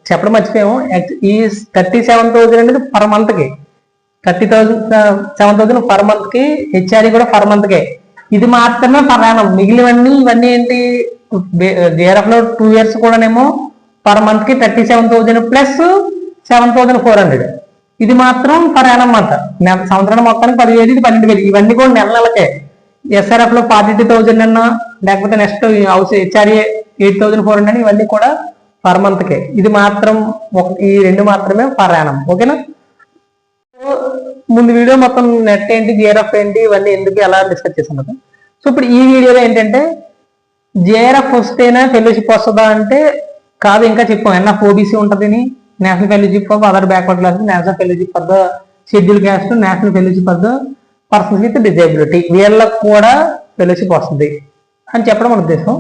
చెప్పడం మర్చిపోయాము. ఈ 37,000 అనేది పర్ మంత్కి, 37,000 పర్ మంత్కి, హెచ్ఆర్ఈ కూడా పర్ మంత్కే. ఇది మాత్రమే ప్రయాణం. మిగిలినవన్నీ ఇవన్నీ ఏంటి, జేఆర్ఎఫ్ లో 2 years కూడానేమో పర్ మంత్కి 37,000 ప్లస్ 7,400. ఇది మాత్రం ప్రయాణం మాట. సంవత్సరం మొత్తానికి 10,000, ఇది 12,000. ఇవన్నీ కూడా నెల నెలకే. ఎస్ఆర్ఎఫ్ లో 42,000 అన్నా, లేకపోతే నెక్స్ట్ హెచ్ఆర్ఏ 8,400 అని, ఇవన్నీ కూడా పర్ మంత్కే. ఇది మాత్రం ఈ 2 మాత్రమే ప్రయాణం. ఓకేనా? ముందు వీడియో మొత్తం నెట్ ఏంటి, జేఆర్ఎఫ్ ఏంటి, ఇవన్నీ ఎందుకు ఎలా డిస్కస్ చేసాం కదా. సో ఇప్పుడు ఈ వీడియోలో ఏంటంటే, జేఆర్ఎఫ్ వస్తేనే ఫెలోషిప్ వస్తుందా అంటే కాదు, ఇంకా చెప్పాం. ఎన్ఎఫ్ ఓబీసీ ఉంటుంది, national fellowship of other backward classes, national fellowship for the schedule caste, national fellowship for the persons with disability, వీళ్ళకి కూడా ఫెలోషిప్ వస్తుంది అని చెప్పడం మన ఉద్దేశం.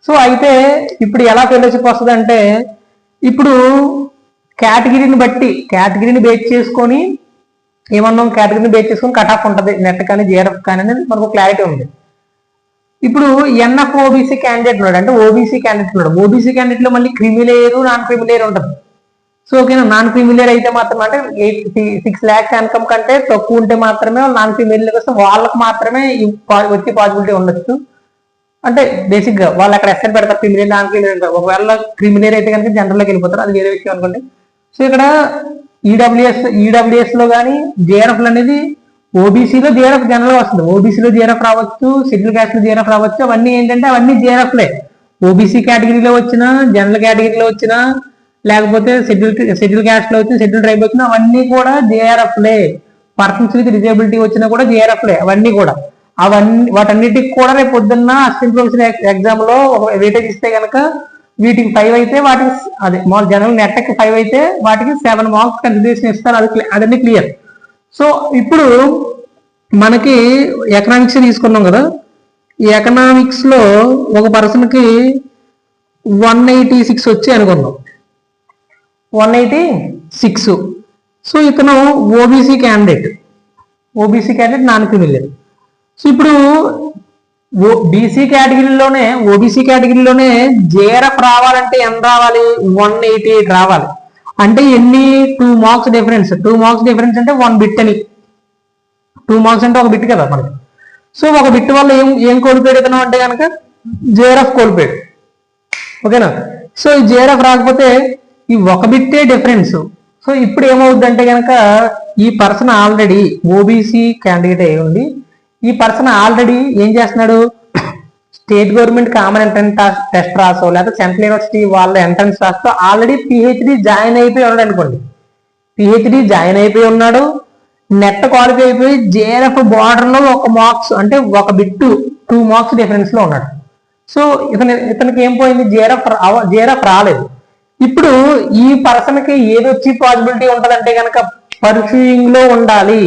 సో అయితే ఇప్పుడు ఎలా ఫెలోషిప్ వస్తుంది అంటే, ఇప్పుడు కేటగిరీని బట్టి, కేటగిరీని బేస్ చేసుకొని ఏమన్నాం, కేటగిరీని బేస్ చేసుకొని కట్ ఆఫ్ ఉంటుంది, నెట్ కానీ జేఆర్ఎఫ్ కానీ అనేది మనకు క్లారిటీ ఉంది. ఇప్పుడు ఎన్ఎఫ్ ఓబీసీ క్యాండిడేట్ ఉన్నాడు అంటే ఓబీసీ క్యాండిడేట్ ఉన్నాడు. ఓబీసీ క్యాండిడేట్ లో మళ్ళీ క్రిమిలేయర్, నాన్ క్రిమిలేయర్ ఉంటుంది. సో ఓకేనా, నాన్ క్రిమిలేయర్ అయితే మాత్రం అంటే 6 lakhs ఇన్కమ్ కంటే తక్కువ ఉంటే మాత్రమే నాన్ క్రిమిలేయర్కి వస్తే వాళ్ళకి మాత్రమే వచ్చే పాసిబిలిటీ ఉండొచ్చు. అంటే బేసిక్ గా వాళ్ళు అక్కడ ఎస్ఎన్ పెడతారు, క్రిమిలేయర్, నాన్ క్రిమిలేయర్ అంటారు. ఒకవేళ క్రిమిలేయర్ అయితే కనుక జనరల్లోకి వెళ్ళిపోతారు, అది వేరే విషయం అనుకోండి. సో ఇక్కడ ఈడబ్ల్యూఎస్ లో కానీ జేఆర్ఎఫ్ అనేది ఓబీసీలో జేఆర్ఎఫ్ జనరల్ వస్తుంది, ఓబీసీలో జేఆర్ఎఫ్ రావచ్చు, షెడ్యూల్ క్యాస్ట్ లో జేఆర్ఎఫ్ రావచ్చు. అవన్నీ ఏంటంటే అవన్నీ జేఆర్ఎఫ్లే. ఓబీసీ కేటగిరీలో వచ్చినా, జనరల్ కేటగిరీలో వచ్చినా, లేకపోతే షెడ్యూల్ క్యాస్ట్ లో వచ్చిన, షెడ్యూల్ ట్రైబ్ వచ్చినా, అవన్నీ కూడా జేఆర్ఎఫ్లే. పర్సన్స్ విత్ డిజేబిలిటీ వచ్చినా కూడా జేఆర్ఎఫ్లే అవన్నీ కూడా. వాటన్నిటికి కూడా రేపు పొద్దున్న అసిస్టెంట్ ప్రొఫెసర్ ఎగ్జామ్ లో వెయిటేజ్ ఇస్తే కనుక వీటికి 5 అయితే, వాటికి అదే జనరల్ నెట్కి 5 అయితే వాటికి 7 మార్క్స్ కన్సిడరేషన్ ఇస్తారు. అదన్నీ క్లియర్. సో ఇప్పుడు మనకి ఎకనామిక్స్ తీసుకున్నాం కదా, ఈ ఎకనామిక్స్ లో ఒక పర్సన్ కి 186 వచ్చి అనుకున్నాం, 186. సో ఇతను OBC candidate, non creamy layer. So ఇప్పుడు ఓబీసీ కేటగిరీలోనే జేఆర్ఎఫ్ రావాలంటే ఎంత రావాలి, 188 రావాలి. అంటే ఎన్ని, 2 marks డిఫరెన్స్. 2 marks డిఫరెన్స్ అంటే 1 బిట్ అని. 2 marks అంటే 1 బిట్ కదా మనకి. సో 1 బిట్ వల్ల ఏం కోల్పోయాడు ఇతను అంటే కనుక జేఆర్ఎఫ్ కోల్పోయాడు. ఓకేనా? సో ఈ జేఆర్ఎఫ్ రాకపోతే ఈ 1 బిట్టే డిఫరెన్స్. సో ఇప్పుడు ఏమవుద్ది అంటే కనుక ఈ పర్సన్ ఆల్రెడీ ఓబీసీ క్యాండిడేట్ అయి ఉండి, ఈ పర్సన్ ఆల్రెడీ ఏం చేస్తున్నాడు, state government common entrance test రాసో, లేకపోతే సెంట్రల్ యూనివర్సిటీ వాళ్ళ ఎంట్రన్స్ రాసో ఆల్రెడీ పిహెచ్డి జాయిన్ అయిపోయి ఉన్నాడు అనుకోండి. పిహెచ్డి జాయిన్ అయిపోయి ఉన్నాడు, నెట్ క్వాలిఫై అయిపోయి జేఆర్ఎఫ్ బార్డర్ లో 1 మార్క్స్ అంటే 1 బిట్ 2 మార్క్స్ డిఫరెన్స్ లో ఉన్నాడు. సో ఇతనికి ఏం పోయింది, జేఆర్ఎఫ్ రాలేదు. ఇప్పుడు ఈ పర్సన్ కి ఏది వచ్చి పాసిబిలిటీ ఉంటుందంటే కనుక పర్సూయింగ్ లో ఉండాలి.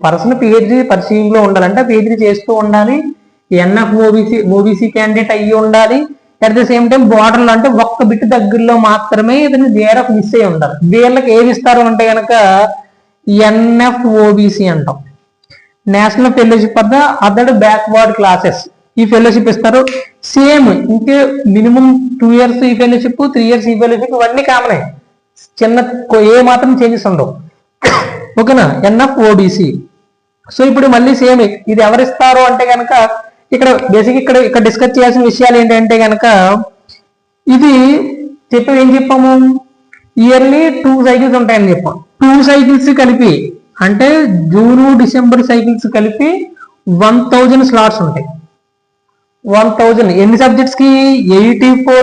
పర్సన్ పిహెచ్డి పర్సూయింగ్ లో ఉండాలంటే పిహెచ్డి చేస్తూ ఉండాలి, ఎన్ఎఫ్ ఓబీసీ క్యాండిడేట్ అయ్యి ఉండాలి. At the same time border లో అంటే 1 బిట్ దగ్గరలో మాత్రమే ఇతను జేఆర్ఎఫ్ మిస్ అయ్యి ఉండాలి. వీళ్ళకి ఏమి ఇస్తారు అంటే కనుక ఎన్ఎఫ్ ఓబీసీ అంటాం, national fellowship for the other backward classes. ఈ ఫెలోషిప్ ఇస్తారు. సేమ్ ఇంకే మినిమం 2 years ఈ ఫెలోషిప్, 3 years ఈ ఫెలోషిప్, ఇవన్నీ కామనే, చిన్న ఏ మాత్రం చేంజెస్ ఉండవు. ఓకేనా? NF OBC. సో ఇప్పుడు మళ్ళీ సేమ్ ఇది ఎవరిస్తారు అంటే కనుక ఇక్కడ బేసిక్ ఇక్కడ డిస్కస్ చేయాల్సిన విషయాలు ఏంటంటే కనుక ఇది ఏం చెప్పాము, ఇయర్లీ 2 cycles ఉంటాయని చెప్పాం. 2 cycles కలిపి అంటే జూన్ డిసెంబర్ సైకిల్స్ కలిపి 1000 slots ఉంటాయి. 1000 ఎన్ని సబ్జెక్ట్స్ కి, 85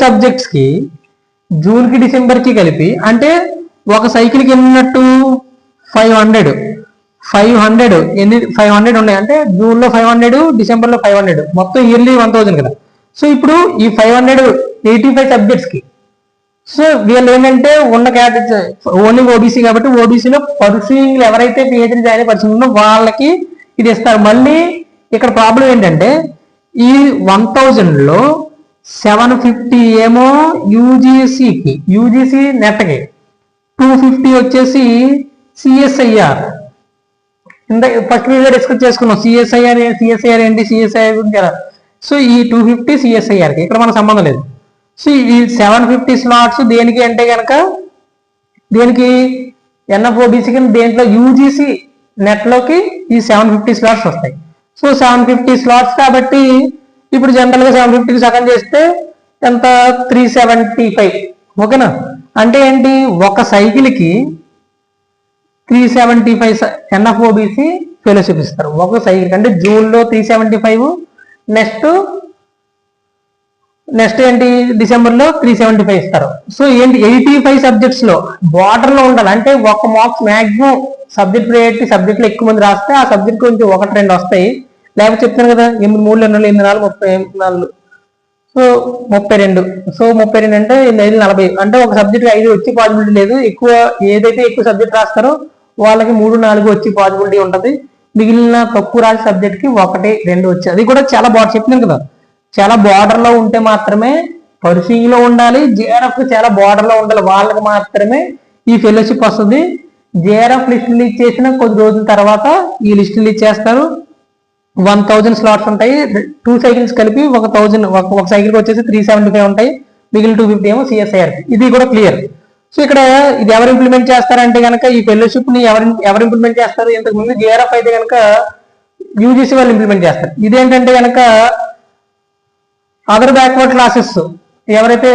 సబ్జెక్ట్స్ కి జూన్ కి డిసెంబర్ కి కలిపి అంటే ఒక సైకిల్ కి ఎన్నట్టు 500 ఉన్నాయి. అంటే జూన్ లో 500, డిసెంబర్ లో 500, మొత్తం ఇయర్లీ 1000 కదా. సో ఇప్పుడు ఈ 585 సబ్జెక్ట్స్ కి సో వీళ్ళు ఏంటంటే ఉన్న క్యాటగిరీ ఓన్లీ ఓబీసీ కాబట్టి ఓబీసీలో పర్సూయింగ్ ఎవరైతే పిహెచ్డి జాయిన్ అయ్యి పర్సూయింగ్ ఉన్నో వాళ్ళకి ఇది ఇస్తారు. మళ్ళీ ఇక్కడ ప్రాబ్లం ఏంటంటే ఈ 1000 లో 750 ఏమో యూజీసీ నెట్కి, 250 వచ్చేసి సిఎస్ఐఆర్. ఫస్ట్ వీడియో డిస్కస్ చేసుకున్నాం సిఎస్ఐఆర్ ఏంటి, సిఎస్ఐఆర్ గురించి సో ఈ 250 సిఎస్ఐఆర్కి ఇక్కడ మనకు సంబంధం లేదు. సో ఈ 750 స్లాట్స్ దేనికి అంటే కనుక దేనికి ఎన్ఎఫ్ఓబిసి కింద దేంట్లో యూజీసీ నెట్లోకి ఈ 750 స్లాట్స్ వస్తాయి. సో 750 స్లాట్స్ కాబట్టి ఇప్పుడు జనరల్గా 750కి సగం చేస్తే ఎంత 375. ఓకేనా, అంటే ఏంటి ఒక సైకిల్కి 375 ఎన్ఎఫ్ఓబిసి ఫెలోషిప్ ఇస్తారు ఒక సైకిల్. అంటే జూన్లో 375, నెక్స్ట్ ఏంటి డిసెంబర్లో 375 ఇస్తారు. సో ఏంటి 85 సబ్జెక్ట్స్ లో బార్డర్ లో ఉండాలి. అంటే ఒక marks maximum subject priority subject లో ఎక్కువ మంది రాస్తే ఆ సబ్జెక్ట్ కొంచెం 1-2 వస్తాయి. లేకపోతే చెప్తాను కదా 8 3 2 8 4 34, సో 32. సో 32 అంటే 5 40. అంటే ఒక సబ్జెక్ట్ 5 వచ్చే పాసిబిలిటీ లేదు. ఎక్కువ ఏదైతే ఎక్కువ సబ్జెక్ట్ రాస్తారో వాళ్ళకి 3 4 వచ్చే పాసిబిలిటీ ఉంటుంది. మిగిలిన తక్కువ రాసే సబ్జెక్ట్ కి 1 2 వచ్చి అది కూడా చాలా బాగా చెప్తున్నాను కదా, చాలా బార్డర్ లో ఉంటే మాత్రమే పర్సూయింగ్ లో ఉండాలి. జేఆర్ఎఫ్ చాలా బార్డర్ లో ఉండాలి, వాళ్ళకి మాత్రమే ఈ ఫెలోషిప్ వస్తుంది. జేఆర్ఎఫ్ లిస్ట్ రిలీజ్ చేసిన కొద్ది రోజుల తర్వాత ఈ లిస్ట్ రిలీజ్ చేస్తారు. 1000 స్లాట్స్ ఉంటాయి. 2 సైకిల్స్ కలిపి 1000, ఒక సైకిల్కి వచ్చేసి 375 ఉంటాయి. మిగిలిన 250 ఏమో సిఎస్ఐఆర్. ఇది కూడా క్లియర్. సో ఇక్కడ ఇది ఎవరు ఇంప్లిమెంట్ చేస్తారంటే కనుక ఈ ఫెలోషిప్ ని ఎవరు ఇంప్లిమెంట్ చేస్తారు? ఇంతకు ముందు జేఆర్ఎఫ్ అయితే కనుక యూజీసీ వాళ్ళు ఇంప్లిమెంట్ చేస్తారు. ఇదేంటంటే కనుక అదర్ బ్యాక్వర్డ్ క్లాసెస్ ఎవరైతే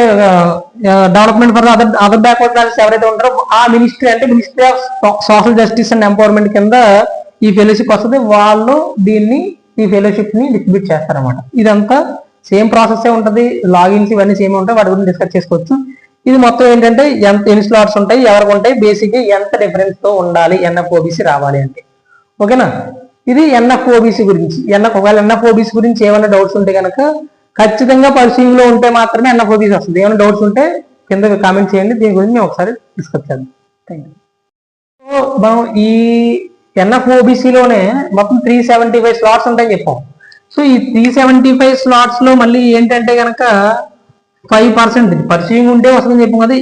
development for other backward classes ఎవరైతే ఉంటారో ఆ మినిస్ట్రీ, అంటే ministry of social justice and empowerment కింద ఈ ఫెలోషిప్ వస్తుంది. వాళ్ళు ఈ ఫెలోషిప్ ని డిస్ట్రిబ్యూట్ చేస్తారన్నమాట. ఇదంతా సేమ్ ప్రాసెస్ ఉంటుంది. లాగిన్స్ ఇవన్నీ సేమ్ ఉంటాయి, వాటి గురించి డిస్కస్ చేసుకోవచ్చు. ఇది మొత్తం ఏంటంటే ఎన్ని స్లాట్స్ ఉంటాయి, ఎవరికి ఉంటాయి, బేసిక్ ఎంత డిఫరెన్స్ తో ఉండాలి ఎన్ఎఫ్ఓబిసి రావాలి అంటే. ఓకేనా, ఇది ఎన్ఎఫ్ఓబిసి గురించి. ఒకవేళ ఎన్ఎఫ్ఓబిసి గురించి ఏమైనా డౌట్స్ ఉంటే కనుక ఖచ్చితంగా పర్సూయింగ్ లో ఉంటే మాత్రమే ఎన్ఎఫ్ఓబిసి వస్తుంది. ఏమైనా డౌట్స్ ఉంటే కింద కామెంట్ చేయండి, దీని గురించి మేము ఒకసారి డిస్కస్ చేద్దాం. Thank you. సో మనం ఈ ఎన్ఎఫ్ఓబిసిలోనే మొత్తం 375 స్లాట్స్ ఉంటాయని చెప్పాం. సో ఈ 375 స్లాట్స్ లో మళ్ళీ ఏంటంటే కనుక 5% పర్సూయింగ్ ఉంటే వస్తుందని చెప్పాం కదా.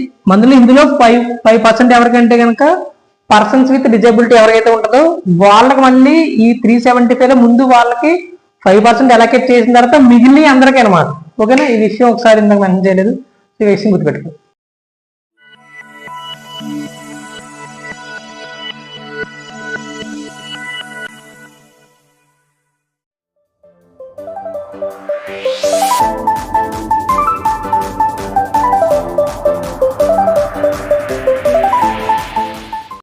ఇందులో 5% ఎవరికంటే కనుక పర్సన్స్ విత్ డిజబిలిటీ ఎవరికైతే ఉంటుందో వాళ్ళకి మళ్ళీ ఈ 375 లో ముందు వాళ్ళకి 5% అలొకేట్ చేసిన తర్వాత మిగిలిన అందరికీ అనమాట. ఓకేనా, ఈ విషయం ఒకసారి ఇందాక మెన్షన్ చేయలేదు, ఈ విషయం గుర్తుపెట్టుకో.